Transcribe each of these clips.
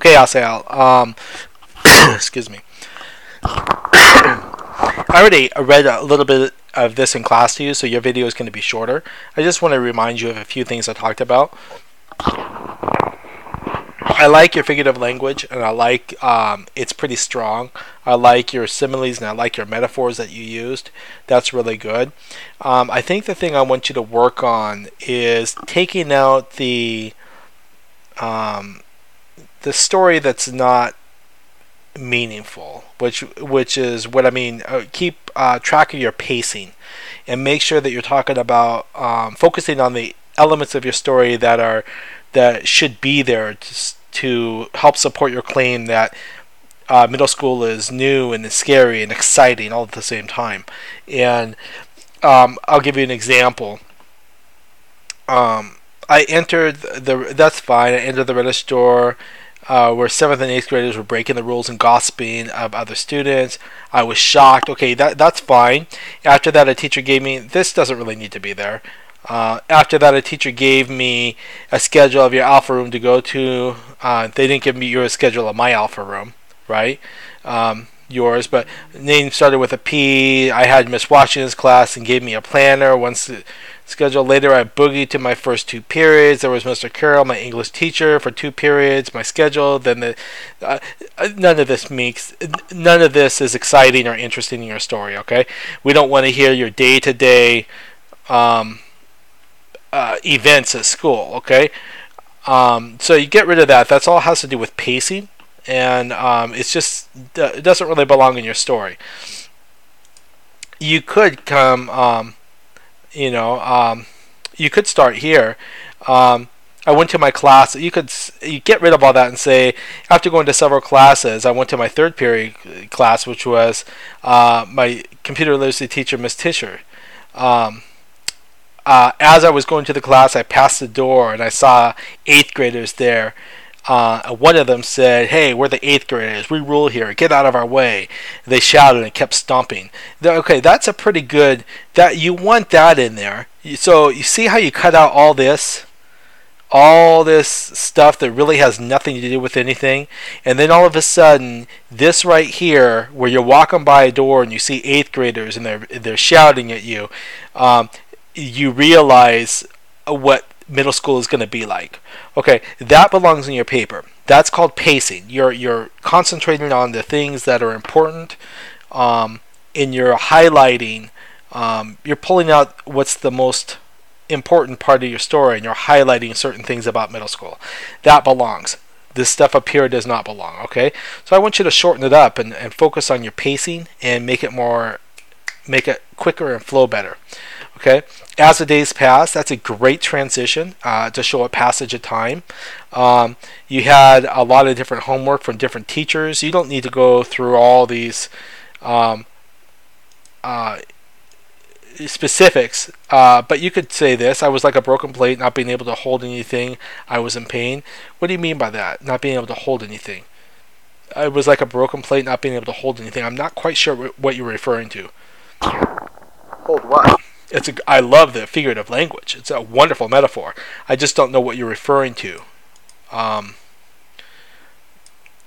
Okay, Asael. Excuse me. I already read a little bit of this in class to you, so your video is going to be shorter. I just want to remind you of a few things I talked about. I like your figurative language, and I like it's pretty strong. I like your similes, and I like your metaphors that you used. That's really good. I think the thing I want you to work on is taking out the story that's not meaningful, which is what I mean. Keep track of your pacing, and make sure that you're talking about focusing on the elements of your story that should be there to help support your claim that middle school is new and is scary and exciting all at the same time. And I'll give you an example. I entered that's fine. I entered the religious store where 7th and 8th graders were breaking the rules and gossiping of other students. I was shocked. Okay, that's fine. After that, a teacher gave me, this doesn't really need to be there. After that, a teacher gave me a schedule of your alpha room to go to. They didn't give me your schedule of my alpha room, right? Yours, but name started with a P. I had Miss Washington's class and gave me a planner. Once schedule later, I boogied to my first 2 periods. There was Mr. Carroll, my English teacher, for 2 periods. My schedule. Then none of this is exciting or interesting in your story. Okay, we don't want to hear your day-to-day events at school. Okay, so you get rid of that. That's all it has to do with pacing. And it doesn't really belong in your story. You could you could start here. I went to my class. You get rid of all that and say, after going to several classes, I went to my 3rd period class, which was my computer literacy teacher, Miss Tischer. As I was going to the class, I passed the door and I saw 8th graders there. One of them said, "Hey, we're the 8th graders. We rule here. Get out of our way." They shouted and kept stomping. Okay, that's a pretty good. That you want that in there. So you see how you cut out all this stuff that really has nothing to do with anything, and then all of a sudden, this right here, where you're walking by a door and you see 8th graders and they're shouting at you, you realize what middle school is going to be like. Okay, that belongs in your paper. That's called pacing. You're concentrating on the things that are important, and you're highlighting. You're pulling out what's the most important part of your story, and you're highlighting certain things about middle school. That belongs. This stuff up here does not belong. Okay, so I want you to shorten it up and focus on your pacing and make it quicker and flow better. Okay, as the days pass, that's a great transition to show a passage of time. You had a lot of different homework from different teachers. You don't need to go through all these specifics, but you could say this: I was like a broken plate, not being able to hold anything. I was in pain. What do you mean by that? Not being able to hold anything? I was like a broken plate, not being able to hold anything. I'm not quite sure what you're referring to. Hold what? I love the figurative language. It's a wonderful metaphor. I just don't know what you're referring to.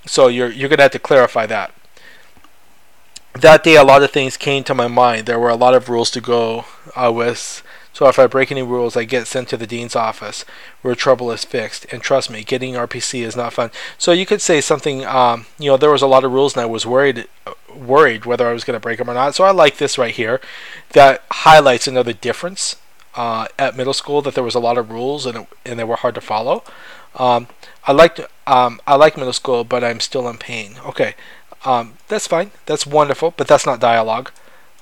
So you're going to have to clarify that. That day, a lot of things came to my mind. There were a lot of rules to go with. So if I break any rules, I get sent to the dean's office where trouble is fixed. And trust me, getting RPC is not fun. So you could say something, there was a lot of rules and I was worried whether I was going to break them or not. So I like this right here. That highlights another difference at middle school, that there was a lot of rules and they were hard to follow. I like middle school, but I'm still in pain. Okay, that's fine. That's wonderful, but that's not dialogue.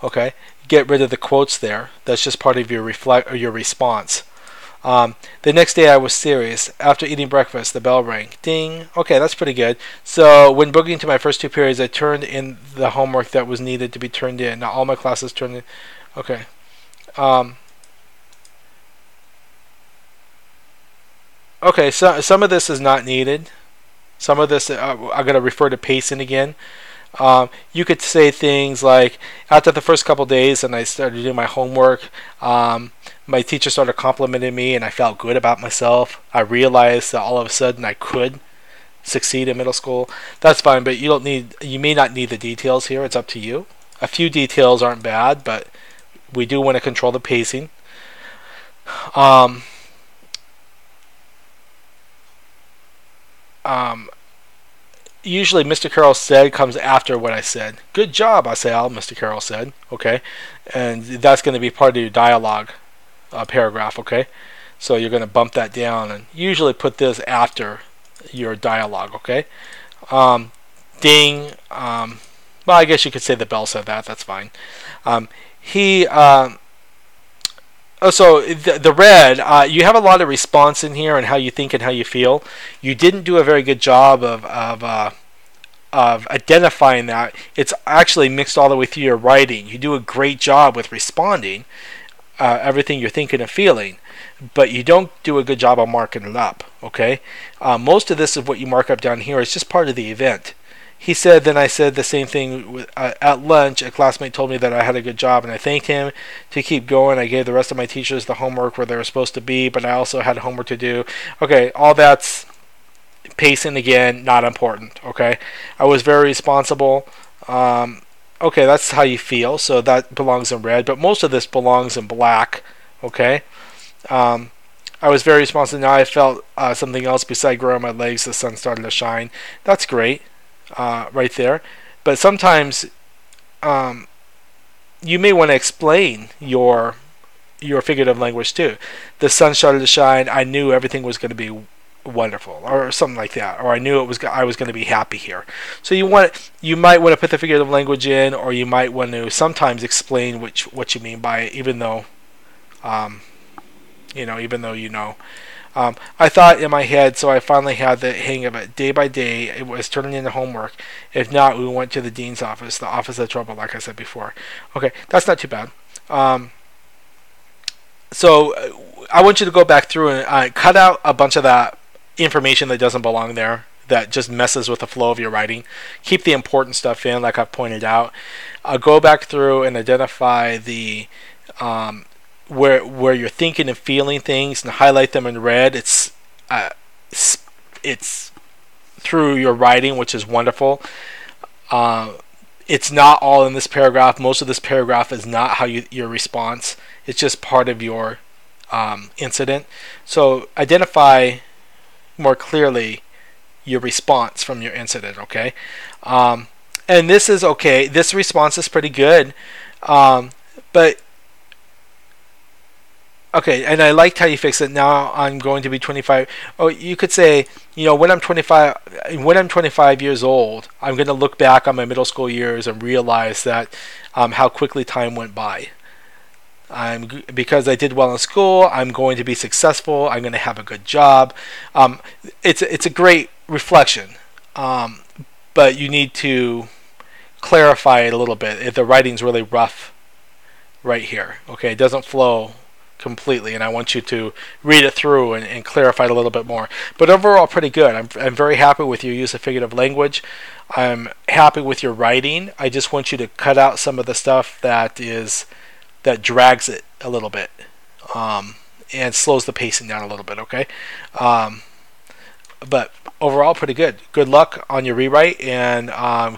Okay, get rid of the quotes there. That's just part of your response. The next day I was serious. After eating breakfast, the bell rang. Ding. Okay, that's pretty good. So when boogieing to my first 2 periods, I turned in the homework that was needed to be turned in. Not all my classes turned in. Okay. Okay, so some of this is not needed. Some of this, I'm going to refer to pacing again. You could say things like, after the first couple days and I started doing my homework, my teacher started complimenting me and I felt good about myself. I realized that all of a sudden I could succeed in middle school. That's fine, but you may not need the details here. It's up to you. A few details aren't bad, but we do want to control the pacing. Um, um, Usually Mr. Carroll said comes after what I said. Good job, Asael, Mr. Carroll said. Okay, and that's going to be part of your dialogue paragraph. Okay, so you're going to bump that down and usually put this after your dialogue. Okay, ding. Well, I guess you could say the bell said that. That's fine. He. Oh, so the red, you have a lot of response in here and how you think and how you feel. You didn't do a very good job of identifying that. It's actually mixed all the way through your writing. You do a great job with responding, everything you're thinking and feeling, but you don't do a good job of marking it up. Okay, most of this of what you mark up down here is just part of the event. He said, then I said the same thing at lunch. A classmate told me that I had a good job, and I thanked him to keep going. I gave the rest of my teachers the homework where they were supposed to be, but I also had homework to do. Okay, all that's pacing again, not important. Okay, I was very responsible. Okay, that's how you feel, so that belongs in red, but most of this belongs in black. Okay, I was very responsible. Now I felt something else beside growing my legs. The sun started to shine. That's great. Right there, but sometimes you may want to explain your figurative language too. The sun started to shine. I knew everything was going to be wonderful, or something like that, or I knew I was going to be happy here. So you might want to put the figurative language in, or you might want to sometimes explain what you mean by it, even though you know. I thought in my head, so I finally had the hang of it. Day by day, it was turning into homework. If not, we went to the dean's office, the office of trouble, like I said before. Okay, that's not too bad. So I want you to go back through and cut out a bunch of that information that doesn't belong there, that just messes with the flow of your writing. Keep the important stuff in, like I've pointed out. Go back through and identify the where you're thinking and feeling things and highlight them in red. It's through your writing, which is wonderful. It's not all in this paragraph. Most of this paragraph is not your response. It's just part of your incident. So identify more clearly your response from your incident. Okay, and this is okay. This response is pretty good, but. Okay, and I liked how you fixed it. Now I'm going to be 25. Oh, you could say, when I'm 25 years old, I'm going to look back on my middle school years and realize that how quickly time went by. Because I did well in school, I'm going to be successful. I'm going to have a good job. It's a great reflection, but you need to clarify it a little bit. If the writing's really rough right here, okay, it doesn't flow completely, and I want you to read it through and clarify it a little bit more. But overall, pretty good. I'm very happy with your use of figurative language. I'm happy with your writing. I just want you to cut out some of the stuff that drags it a little bit, and slows the pacing down a little bit. Okay, but overall, pretty good. Good luck on your rewrite, and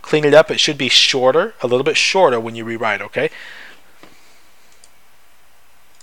clean it up. It should be shorter, a little bit shorter when you rewrite. Okay.